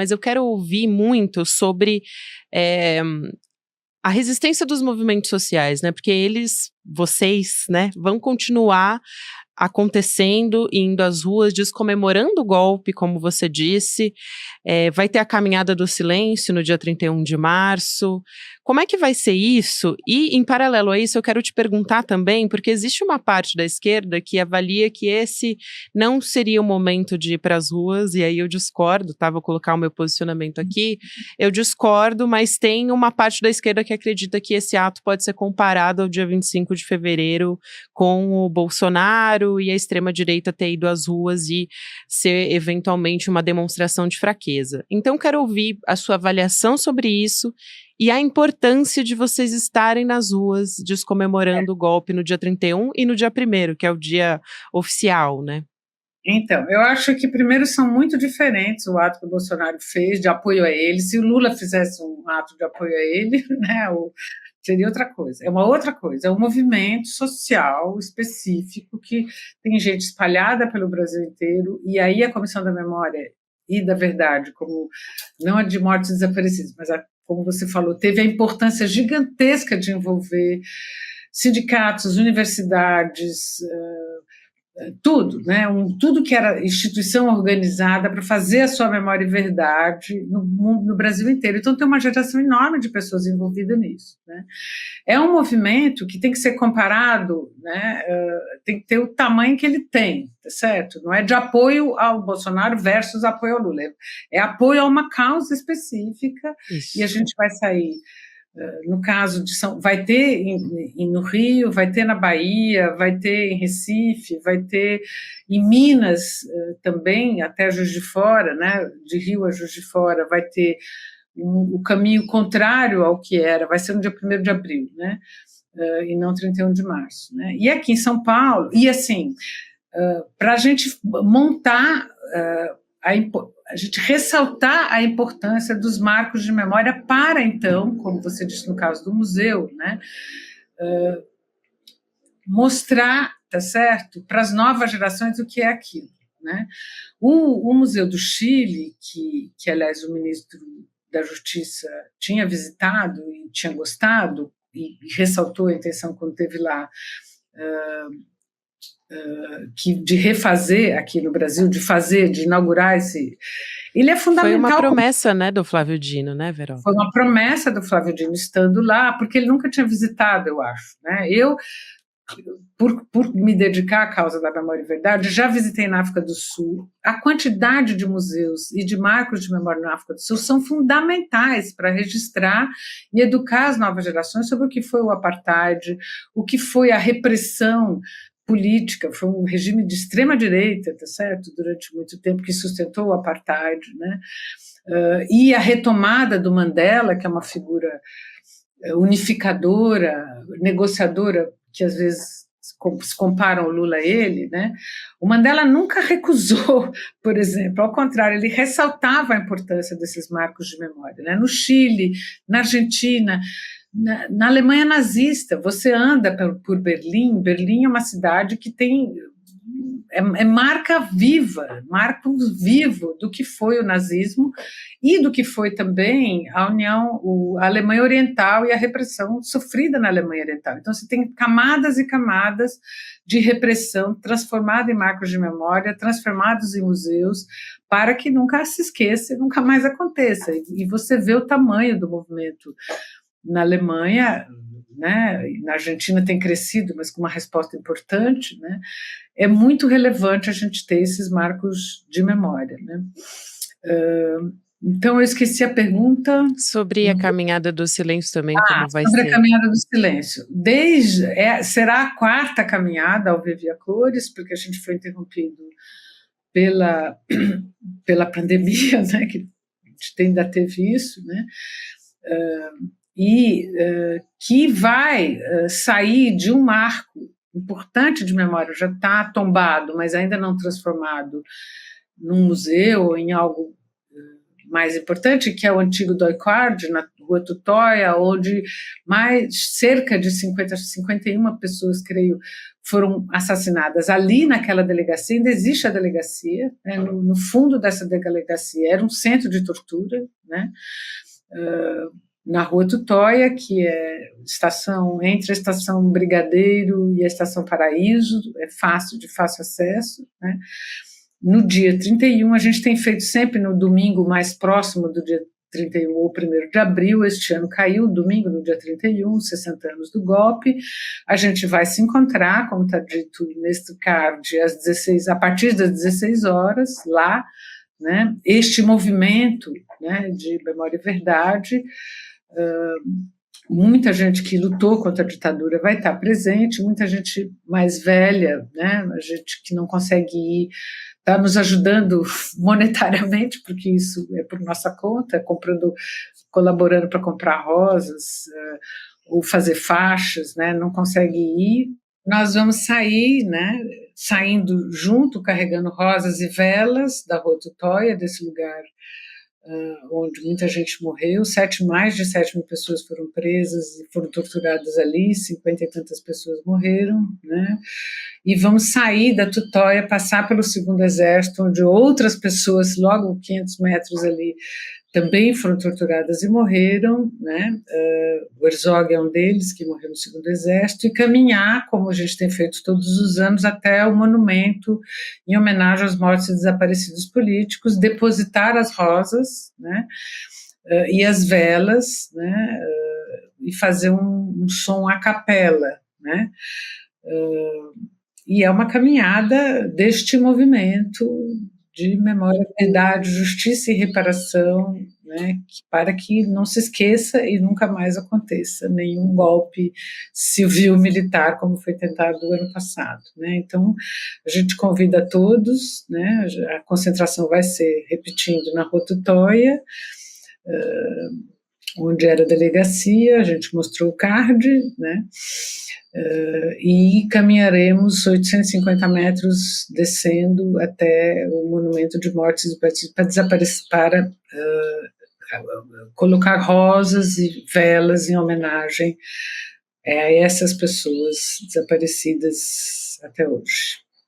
mas eu quero ouvir muito sobre a resistência dos movimentos sociais, né? Porque vocês, né, vão continuar acontecendo, indo às ruas, descomemorando o golpe, como você disse. Vai ter a Caminhada do Silêncio no dia 31 de março. Como é que vai ser isso? E, em paralelo a isso, eu quero te perguntar também, porque existe uma parte da esquerda que avalia que esse não seria o momento de ir para as ruas, e aí eu discordo, tá? Vou colocar o meu posicionamento aqui. Eu discordo, mas tem uma parte da esquerda que acredita que esse ato pode ser comparado ao dia 25 de fevereiro, com o Bolsonaro e a extrema-direita ter ido às ruas e ser, eventualmente, uma demonstração de fraqueza. Então, quero ouvir a sua avaliação sobre isso e a importância de vocês estarem nas ruas descomemorando o golpe no dia 31 e no dia 1º, que é o dia oficial, né? Então, eu acho que, primeiro, são muito diferentes o ato que o Bolsonaro fez de apoio a ele. Se o Lula fizesse um ato de apoio a ele, né, seria outra coisa. É uma outra coisa, é um movimento social específico que tem gente espalhada pelo Brasil inteiro, e aí a Comissão da Memória e da Verdade, como não a de mortes desaparecidas, mas como você falou, teve a importância gigantesca de envolver sindicatos, universidades, tudo, né? Tudo que era instituição organizada para fazer a sua memória e verdade no Brasil inteiro. Então, tem uma geração enorme de pessoas envolvidas nisso, né? É um movimento que tem que ser comparado, né? Tem que ter o tamanho que ele tem, tá certo? Não é de apoio ao Bolsonaro versus apoio ao Lula, é apoio a uma causa específica. Isso. E a gente vai sair. No caso de vai ter no Rio, vai ter na Bahia, vai ter em Recife, vai ter em Minas também, até Juiz de Fora, né? De Rio a Juiz de Fora, vai ter o caminho contrário ao que era, vai ser no dia 1º de abril, né? E não 31 de março. Né? E aqui em São Paulo, e assim, para a gente montar a gente ressaltar a importância dos marcos de memória para, então, como você disse no caso do museu, né, mostrar, tá certo, para as novas gerações o que é aquilo. Né? O Museu do Chile, que, aliás, o ministro da Justiça tinha visitado e tinha gostado, e ressaltou a intenção quando esteve lá, de refazer aqui no Brasil, de inaugurar esse... Ele é fundamental. Foi uma promessa, né, do Flávio Dino, né, Veró? Foi uma promessa do Flávio Dino estando lá, porque ele nunca tinha visitado, eu acho. Né? Eu, por me dedicar à causa da memória e verdade, já visitei na África do Sul. A quantidade de museus e de marcos de memória na África do Sul são fundamentais para registrar e educar as novas gerações sobre o que foi o apartheid, o que foi a repressão política, foi um regime de extrema-direita, tá certo? Durante muito tempo, que sustentou o apartheid, né? E a retomada do Mandela, que é uma figura unificadora, negociadora, que às vezes se comparam o Lula a ele, né? O Mandela nunca recusou, por exemplo, ao contrário, ele ressaltava a importância desses marcos de memória, né? No Chile, na Argentina, na Alemanha nazista, você anda por Berlim. Berlim é uma cidade que tem marco vivo do que foi o nazismo e do que foi também a Alemanha Oriental e a repressão sofrida na Alemanha Oriental. Então, você tem camadas e camadas de repressão transformada em marcos de memória, transformados em museus, para que nunca se esqueça e nunca mais aconteça. E você vê o tamanho do movimento na Alemanha, né? Na Argentina tem crescido, mas com uma resposta importante, né? É muito relevante a gente ter esses marcos de memória, né? Então, eu esqueci a pergunta. Sobre a Caminhada do Silêncio também, como vai ser? Sobre a Caminhada do Silêncio. Será a 4ª caminhada ao Viver a Cores, porque a gente foi interrompido pela pandemia, né? Que a gente ainda teve isso, né? Que vai sair de um marco importante de memória, já está tombado, mas ainda não transformado num museu ou em algo mais importante, que é o antigo Doikard, na Rua Tutóia, onde cerca de 51 pessoas, creio, foram assassinadas ali naquela delegacia. Ainda existe a delegacia, né? No fundo dessa delegacia era um centro de tortura, né? Na Rua Tutóia, que é entre a Estação Brigadeiro e a Estação Paraíso, é de fácil acesso, né? No dia 31, a gente tem feito sempre no domingo mais próximo do dia 31 ou 1º de abril. Este ano caiu domingo, no dia 31, 60 anos do golpe. A gente vai se encontrar, como está dito neste card, a partir das 16 horas, lá, né? Este movimento, né, de Memória e Verdade, muita gente que lutou contra a ditadura vai estar presente, muita gente mais velha, né, a gente que não consegue ir, está nos ajudando monetariamente, porque isso é por nossa conta, colaborando para comprar rosas, ou fazer faixas, né, não consegue ir. Nós vamos sair, né, saindo junto, carregando rosas e velas da Rua Tutóia, desse lugar onde muita gente morreu. Mais de 7 mil pessoas foram presas e foram torturadas ali, 50 e tantas pessoas morreram, né? E vamos sair da Tutóia, passar pelo 2º Exército, onde outras pessoas, logo 500 metros ali, também foram torturadas e morreram, né? O Herzog é um deles, que morreu no 2º Exército, e caminhar, como a gente tem feito todos os anos, até o monumento em homenagem aos mortos e desaparecidos políticos, depositar as rosas, né? E as velas, né? E fazer um som a capela, né? E é uma caminhada deste movimento de memória, verdade, justiça e reparação, né, para que não se esqueça e nunca mais aconteça nenhum golpe civil-militar como foi tentado no ano passado, né? Então, a gente convida a todos, né, a concentração vai ser, repetindo, na Rua Tutóia, onde era a delegacia, a gente mostrou o card, né? E caminharemos 850 metros descendo até o Monumento de Mortes para colocar rosas e velas em homenagem a essas pessoas desaparecidas até hoje.